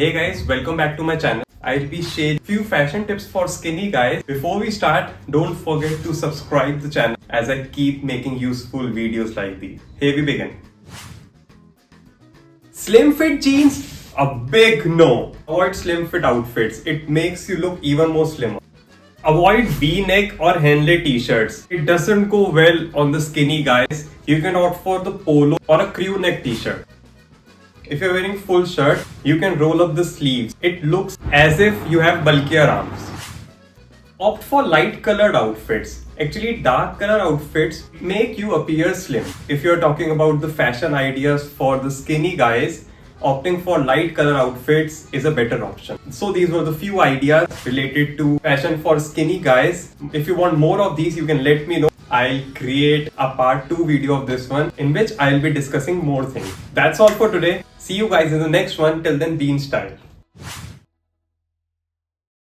Hey guys, welcome back to my channel. I'll be sharing few fashion tips for skinny guys. Before we start, don't forget to subscribe the channel as I keep making useful videos like these. Here we begin. Slim fit jeans, a big no. Avoid slim fit outfits. It makes you look even more slimmer. Avoid V-neck or Henley t-shirts. It doesn't go well on the skinny guys. You can opt for the polo or a crew neck t-shirt. If you're wearing full shirt, you can roll up the sleeves. It looks as if you have bulkier arms. Opt for light colored outfits. Actually, dark color outfits make you appear slim. If you're talking about the fashion ideas for the skinny guys, opting for light color outfits is a better option. So these were the few ideas related to fashion for skinny guys. If you want more of these, you can let me know. I'll create a part 2 video of this one in which I'll be discussing more things. That's all for today. See you guys in the next one. Till then, be in style.